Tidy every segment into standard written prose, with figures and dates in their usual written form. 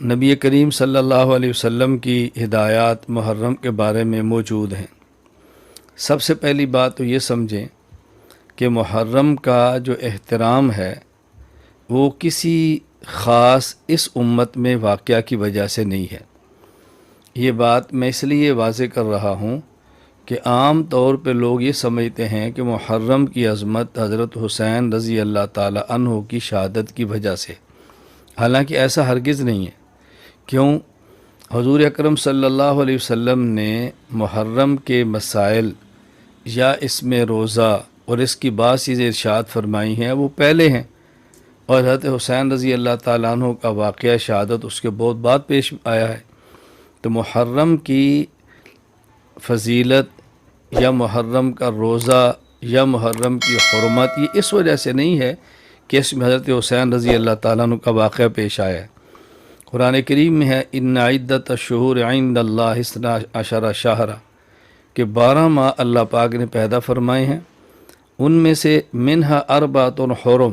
نبی کریم صلی اللہ علیہ وسلم کی ہدایات محرم کے بارے میں موجود ہیں۔ سب سے پہلی بات تو یہ سمجھیں کہ محرم کا جو احترام ہے وہ کسی خاص اس امت میں واقعہ کی وجہ سے نہیں ہے۔ یہ بات میں اس لیے واضح کر رہا ہوں کہ عام طور پہ لوگ یہ سمجھتے ہیں کہ محرم کی عظمت حضرت حسین رضی اللہ تعالی عنہ کی شہادت کی وجہ سے، حالانکہ ایسا ہرگز نہیں ہے۔ کیوں؟ حضور اکرم صلی اللہ علیہ وسلم نے محرم کے مسائل یا اس میں روزہ اور اس کی بعض چیزیں ارشاد فرمائی ہیں وہ پہلے ہیں، اور حضرت حسین رضی اللہ تعالیٰ عنہ کا واقعہ شہادت اس کے بہت بعد پیش آیا ہے۔ تو محرم کی فضیلت یا محرم کا روزہ یا محرم کی حرمت یہ اس وجہ سے نہیں ہے کہ اس میں حضرت حسین رضی اللہ تعالیٰ عنہ کا واقعہ پیش آیا ہے۔ قرآن کریم میں ہے ان عدت الشہور عند اللہ 12 شہرا کہ 12 ماہ اللہ پاک نے پیدا فرمائے ہیں، ان میں سے منہا اربعۃ حرم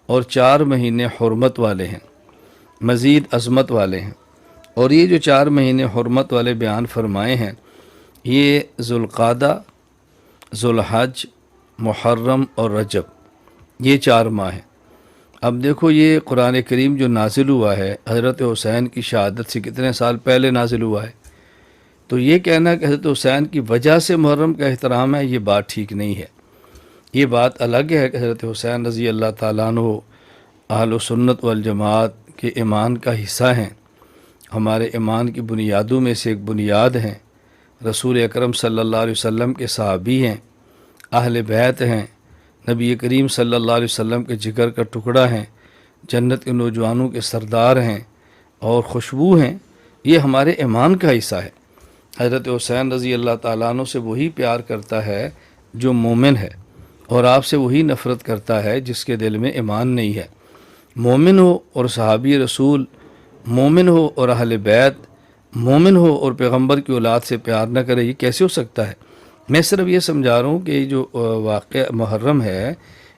اور 4 مہینے حرمت والے ہیں، مزید عظمت والے ہیں۔ اور یہ جو 4 مہینے حرمت والے بیان فرمائے ہیں یہ ذوالقعدہ، ذوالحج، محرم اور رجب، یہ 4 ماہ ہیں۔ اب دیکھو یہ قرآن کریم جو نازل ہوا ہے حضرت حسین کی شہادت سے کتنے سال پہلے نازل ہوا ہے، تو یہ کہنا کہ حضرت حسین کی وجہ سے محرم کا احترام ہے یہ بات ٹھیک نہیں ہے۔ یہ بات الگ ہے کہ حضرت حسین رضی اللہ تعالیٰ عنہ اہل سنت والجماعت کے ایمان کا حصہ ہیں، ہمارے ایمان کی بنیادوں میں سے ایک بنیاد ہیں، رسول اکرم صلی اللہ علیہ وسلم کے صحابی ہیں، اہل بیت ہیں، نبی کریم صلی اللہ علیہ وسلم کے جگر کا ٹکڑا ہیں، جنت کے نوجوانوں کے سردار ہیں اور خوشبو ہیں، یہ ہمارے ایمان کا حصہ ہے۔ حضرت حسین رضی اللہ تعالیٰ عنہ سے وہی پیار کرتا ہے جو مومن ہے، اور آپ سے وہی نفرت کرتا ہے جس کے دل میں ایمان نہیں ہے۔ مومن ہو اور صحابی رسول، مومن ہو اور اہل بیت، مومن ہو اور پیغمبر کی اولاد سے پیار نہ کرے، یہ کیسے ہو سکتا ہے؟ میں صرف یہ سمجھا رہا ہوں کہ جو واقعہ محرم ہے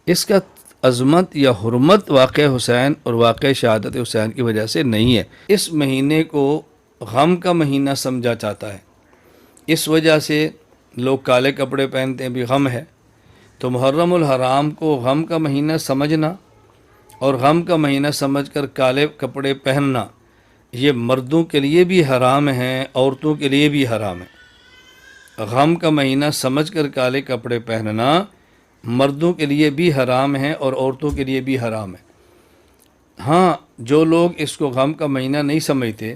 اس کا عظمت یا حرمت واقع حسین اور واقع شہادت حسین کی وجہ سے نہیں ہے۔ اس مہینے کو غم کا مہینہ سمجھا جاتا ہے، اس وجہ سے لوگ کالے کپڑے پہنتے ہیں، بھی غم ہے۔ تو محرم الحرام کو غم کا مہینہ سمجھنا اور غم کا مہینہ سمجھ کر کالے کپڑے پہننا یہ مردوں کے لیے بھی حرام ہیں، عورتوں کے لیے بھی حرام ہے۔ غم کا مہینہ سمجھ کر کالے کپڑے پہننا مردوں کے لیے بھی حرام ہے اور عورتوں کے لیے بھی حرام ہے۔ ہاں، جو لوگ اس کو غم کا مہینہ نہیں سمجھتے،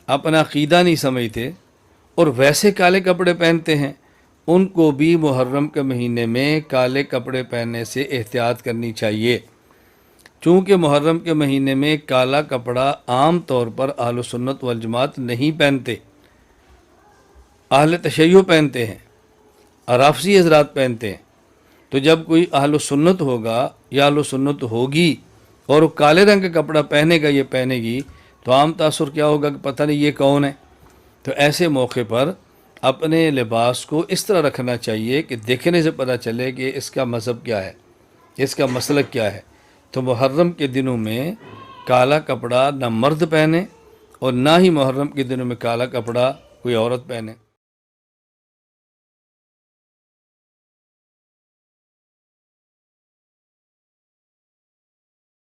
اپنا عقیدہ نہیں سمجھتے اور ویسے کالے کپڑے پہنتے ہیں، ان کو بھی محرم کے مہینے میں کالے کپڑے پہننے سے احتیاط کرنی چاہیے، چونکہ محرم کے مہینے میں کالا کپڑا عام طور پر اہل سنت والجماعت نہیں پہنتے، اہل تشیع پہنتے ہیں، رافضی حضرات پہنتے ہیں۔ تو جب کوئی اہل سنت ہوگا یا اہل سنت ہوگی اور وہ کالے رنگ کا کپڑا پہنے گا، یہ پہنے گی، تو عام تاثر کیا ہوگا کہ پتہ نہیں یہ کون ہے۔ تو ایسے موقع پر اپنے لباس کو اس طرح رکھنا چاہیے کہ دیکھنے سے پتہ چلے کہ اس کا مذہب کیا ہے، اس کا مسلک کیا ہے۔ تو محرم کے دنوں میں کالا کپڑا نہ مرد پہنے اور نہ ہی محرم کے دنوں میں کالا کپڑا کوئی عورت پہنے۔